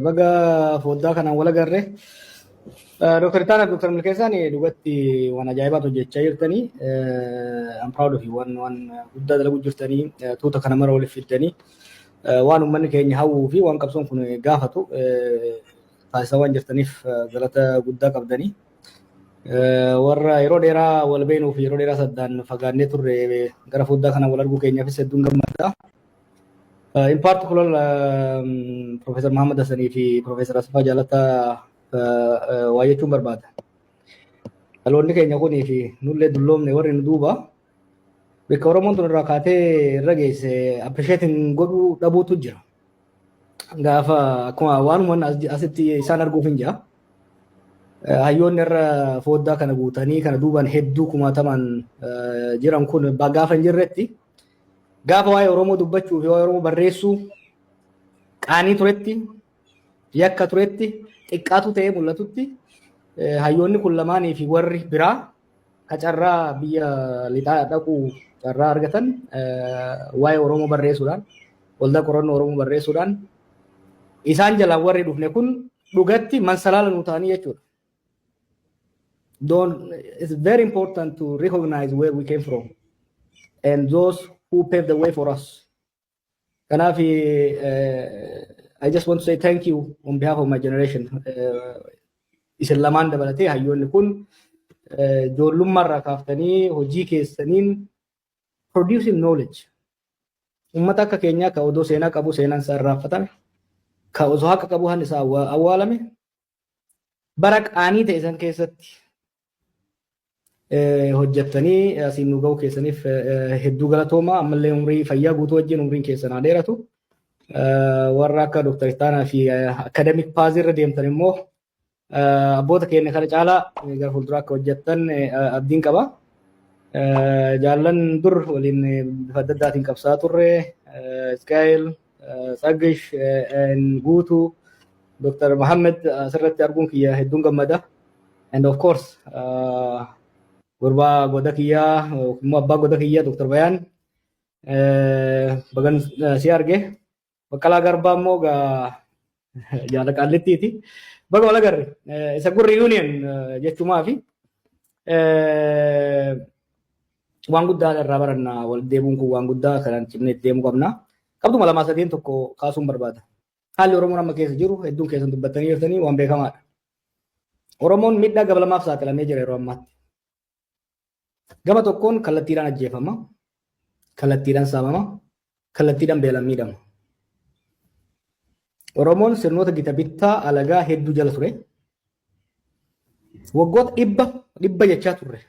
Baga foddaa kanaan wal agarre. Dr. Taana Dr. Milkeessaan dhugatti waan ajaa'ibaatu hojjechaa jirtanii. I'm proud of you. Waan guddaa dalaguu jirtanii tuuta kana mara waliif fiddanii waan uummanni keenya hawwuu fi waan qabsoon kun gaafatu taasisaa waan jirtaniif galata guddaa qabdanii. Warra yeroo dheeraa wal beeknuu fi yeroo dheeraa saddaan fagaannee turre gara foddaa kana wal arguu keenyaafis hedduun gammadda. In particular, Professor Muhammad Hassanii fi Professor Asfaa Jaalataa waa jechuun barbaada. Dhaloonni keenya kunii fi nullee dulloomne warri nu duuba bakka Oromoon tun irraa kaatee irra geesse appreciating godhuu dhabuutu jira. Gaafa akkuma waanuma asitti isaan arguuf hin jira. Hayyoonni irra foddaa kana guutanii kana duubaan hedduu kumaataman jiran kun gaafa hin jirretti gaafa waa'ee Oromoo dubbachuu fi waa'ee Oromoo barreessuu qaanii turetti yakka turetti xiqqaatu ta'ee mul'atutti hayyoonni kun lamaanii fi warri biraa kacarraa biyya lixaa dhaquu carraa argatan waa'ee Oromoo barreessuudhaan waldaa qorannoo Oromoo barreessuudhaan isaan jalaan warri dhufne kun dhugatti mansalaala nu ta'anii jechuudha. It's very important to recognize where we came from and those who paved the way for us. Kanafi, I just want to say thank you on behalf of my generation. Isin lamaan dabalatee hayyoonni kun ijoollummaarraa kaaftanii hojii keessaniin producing knowledge. Uummata akka keenyaa ka odoo seenaa qabu seenaan isaa irraanfatame, ka osoo haqa qabu han isaa awwaalame, bara qaanii ta'e san keessatti hojjettanii asiin nu ga'uu keessaniif hedduu galatooma. Ammallee umrii fayyaa guutuu wajjin umriin keessan haa dheeratu. Warra akka Dr. Ittaanaa fi akademik paazii irra deemtan immoo abboota keenya kana caalaa gara fuulduraa akka hojjettan abdiin qaba. Jaallan dur waliin bifa adda addaatiin qabsaa turre Iskaayil, Tsaggish, Guutuu, Dr. Muhammad asirratti arguun kiyya hedduun gammada. And of course, Gurba goda kiyya immoo abbaa goda kiyya Dr. Bayaan bagan si arge Baqqalaa Garbaa immoo jaala qaallittiiti. Baga wal agarre isa gurri union jechuumaa fi waan guddaa irraa baranna wal deemuun kun waan guddaa kanaan cimnee deemuu qabna. Qabxuma lamaa sadeen tokko kaasuun barbaada. Haalli Oromoon amma keessa jiru hedduun keessan dubbattanii jirtanii waan beekamaadha. Oromoon miidhaa gabalamaaf saaxilamee jira yeroo ammaatti. Gama tokkoon kallattiidhaan ajjeefama, kallattiidhaan saamama, kallattiidhaan beelaan miidhama. Oromoon sirnoota gita bittaa alagaa hedduu jala ture. Waggoota dhibba jechaa turre.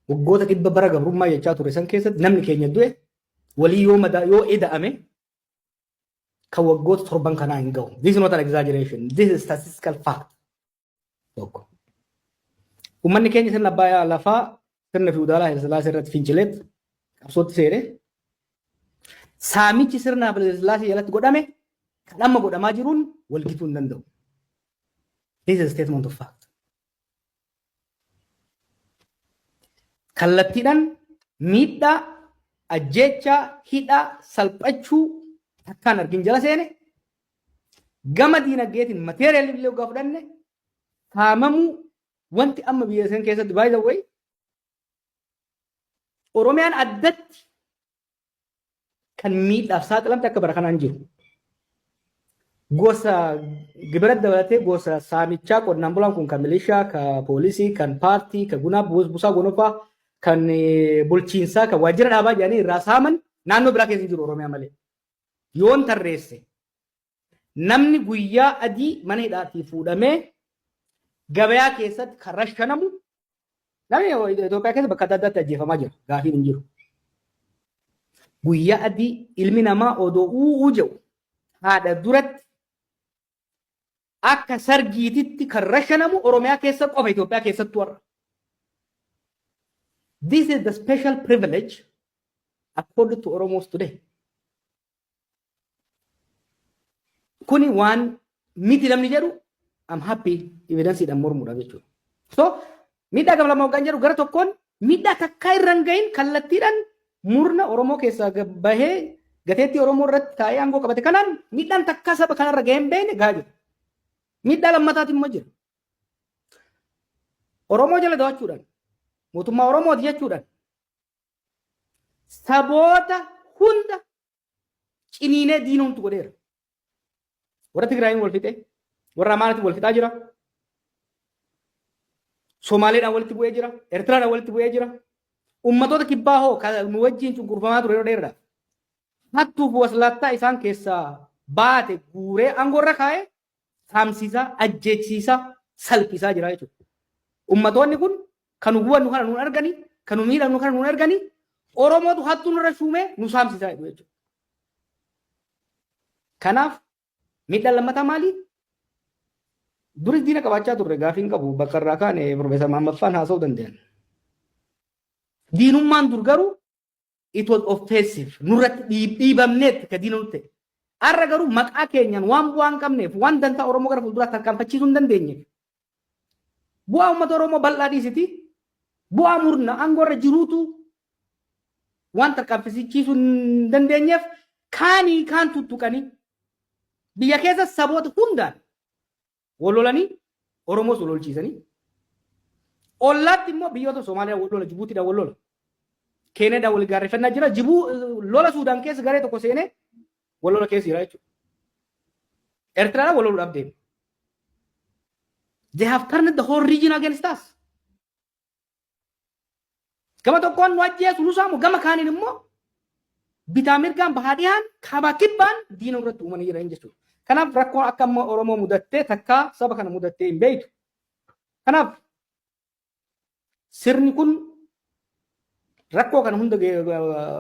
Waggoota dhibba bara gabrummaa jechaa turre san keessatti namni keenya du'e walii yoo ida'ame kan waggoota torban kanaa hin ga'u. This is not an exaggeration. This is statistical fact. Uummanni keenya sirna abbaa lafaa sirna fiudaalaa Hayilasillaasee irratti fincileet qabsootti seene saamichi sirna Hayilasillaasee jalatti godhame kan amma godhamaa jiruun walgituu hin danda'u. This is a statement of fact. Kallattiidhaan miidhaa, ajjeechaa, hidhaa, salphachuu akkaan argin jala seene gama diinagdeetiin mateeriyaalii illee ogaa fudhanne saamamuu wanti amma biyya san keessatti by the way Oromiyaan addatti kan miidhaaf saaxilamte akka bara kanaan jiru. Gosa gibira dabalatee gosa saamichaa qonnaan bulaan kun kan milishaa, kan poolisii, kan paartii, kan gunaa buusaa gonofaa, kan bulchiinsaa, kan waajjira dhaabaa jedhanii irraa saaman naannoo biraa keessa jiru Oromiyaa malee. Yoon tarreesse namni guyyaa adii mana hidhaatii fuudhamee gabayaa keessatti kan rashanamu namni Itoophiyaa keessa bakka adda addaatti ajjeefamaa jira. Gaafiin hin jiru. Guyyaa adii ilmi namaa odoo u'uu jedhu haadha duratti akka sargiititti kan rashanamu Oromiyaa keessa qofa Itoophiyaa keessatti warra. This is the special privilege accorded to Oromos today. Kuni waan miti namni jedhu I'm happy evidenceidhaan mormuudha jechuudha. So miidhaa gama lama hoggaan jedhu gara tokkoon miidhaa takkaa irra hin gahin kallattiidhaan murna Oromoo keessaa bahee gateetti Oromoo irratti taa'ee aangoo qabate kanaan miidhaan takka saba kanarra gahee hin beekne gahaa jiru. Miidhaa lammataatiin immoo jira. Oromoo jala dawachuudhaan mootummaa Oromooti jechuudhaan saboota hunda ciniinee diinumtu godheera. Warra Tigraayin wal fixee, warra Amaaratiin wal fixaa jira. Somaaleedhaan walitti bu'ee jira. Eertiraadhaan walitti bu'ee jira. Ummatoota kibbaa hoo nu wajjin cunqurfamaa ture yeroo dheeraadhaaf. Hattuuf waslaattaa isaan keessaa baate guuree aangoorra kaa'ee saamsiisaa, ajjeechiisaa, salphisaa jira jechuudha. Ummatoonni kun kan hubannu kana nuun arganii, kan nu miidhamnu kana nuun arganii, Oromootu hattuu nurra shuumee nu saamsisaa jechuudha. Kanaaf miidhaan lammataa maali? Duris diina qabaachaa turre gaafiin qabu bakka irraa kaane Profeesar Maammaffaan haasa'uu danda'an. Diinummaan dur garuu it was offensive. Nurratti dhiibamneetti ka diina nutti. Har'a garuu maqaa keenyaan waan bu'aa hin qabneef waan dantaa Oromoo gara fuulduraatti tarkaanfachiisuu hin dandeenyeef. Bu'aa uummata Oromoo bal'aa dhiisiti. Bu'aa murna aangoorra jiruutu waan tarkaanfachiisuu hin dandeenyeef kaanii kaan tuttuqanii biyya keessa saboota hundaan wal lolanii Oromoos wal lolchiisanii. Ollaatti immoo biyyoota Somaaliyaa wal lola, Jibuutiidhaan wal lola. Keenyaadhaan wal gaarreeffannaa jira. Lola Suudaan keessa garee tokko seenee wal lola keessa jira jechuudha. Eertiraadhaan wal loluudhaaf deemu. They have turned the whole region against us. Gama tokkoon nu ajjeesu nu saamu, gama kaaniin immoo bitaa mirgaan bahaa dhihaan kaabaa kibbaan diina irratti uumanii jiran jechuudha. Kanaaf rakkoon akka amma Oromoo mudattee takkaa saba kana mudattee hin beektu. Kanaaf sirni kun rakkoo kana hunda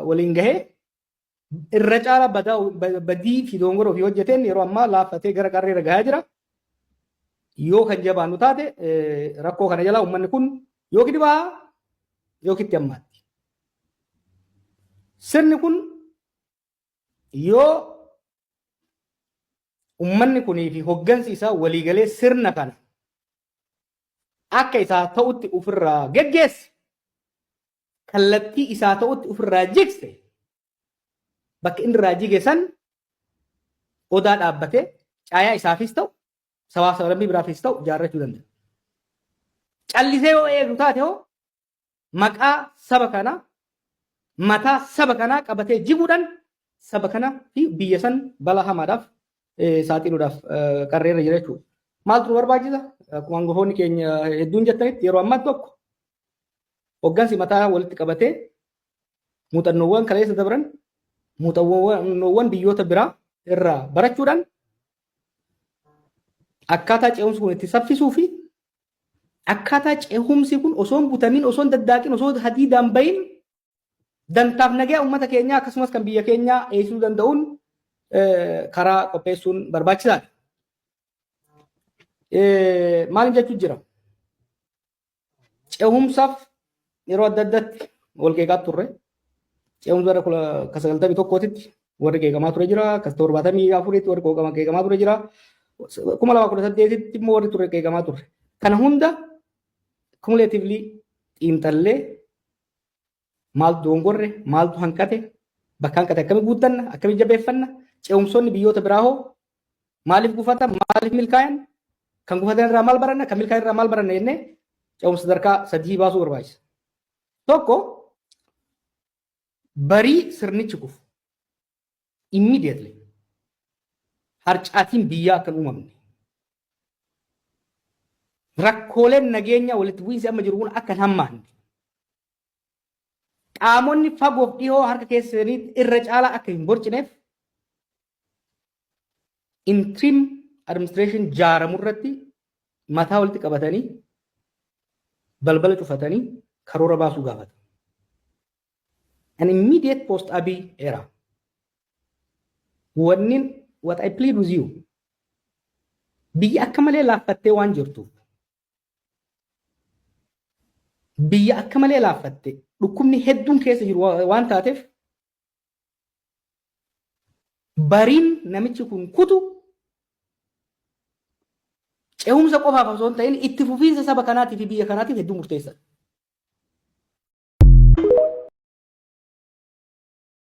waliin gahee irra caala badii fi dongora ofii hojjeteen yeroo ammaa laaffatee gara qarreera gahaa jira. Yoo kan jabaannu taate rakkoo kana jala uummanni kun yoo kidibaa yoo kitti ammaatti. Sirni kun yoo uummanni kunii fi hoggansi isaa waliigalee sirna kana akka isaa ta'utti ofirraa geggeesse kallattii isaa ta'utti ofirraa jigse bakka inni irraa jige san odaa dhaabbatee caayaa isaafis ta'u sabaa sablammii biraafis ta'u ijaarrachuu danda'a. Callisee yoo eegu taate hoo maqaa saba kanaa mataa saba kanaa qabatee jiguudhaan saba kanaa fi biyya san balaa hamaadhaaf saaxiluudhaaf qarreera jira jechuudha. Maaltu nu barbaachisa? Akkuma hangafoonni keenya hedduun jettanitti yeroo ammaa tokko hoggansi mataa walitti qabatee muuxannoowwan kaleessa dabran muuxannoowwan biyyoota biraa irraa barachuudhaan akkaataa ce'umsi kun itti saffisuu fi akkaataa ce'umsi kun osoo hin butamin, osoo hin daddaaqin, osoo hadiidaan bahin dantaaf nagaa uummata keenyaa akkasumas kan biyya keenyaa eegsisuu danda'uun karaa qopheessuun barbaachisaadha. Maal jechuun jira? Ce'umsaaf yeroo adda addaatti wal qeeqaa turre. Ce'umsa bara 1991tti warri qeeqamaa ture jira. 1974tti warri qeeqamaa ture jira. 2018tti immoo warri ture qeeqamaa turre. Kana hunda cumulatively xiinxallee maaltu dongorre, maaltu hanqate, bakka hanqate akkamii guuttanna, akkamii jabeeffanna, ce'umsoonni biyyoota biraa hoo maaliif gufatan, maaliif milkaa'an, kan gufatan irraa maal baranna, kan milkaa'an irraa maal baranna jennee ce'umsa sadarkaa sadii baasuu barbaachisa. Tokko barii sirnichi kufu immediately harcaatiin biyyaa akka hin uumamne. Rakkooleen nageenya walitti bu'iinsi amma jiru kun akka hin hammaanne. Qaamonni fagoof dhihoo harka keessanii irra caalaa akka hin borcineef interim administration jaaramu irratti mataa walitti qabatanii balbala cufatanii karoora baasuu gaafata. An immediate post Abiy era. What I plead with you. Biyya akka malee laaffattee waan jirtuuf. Biyya akka malee laaffattee dhukkubni hedduun keessa jiru waan taateef bariin namichi kun kutu ce'umsa qofaaf osoo hin ta'in itti fufiinsa saba kanaatiif fi biyya kanaatiif hedduu murteessaadha.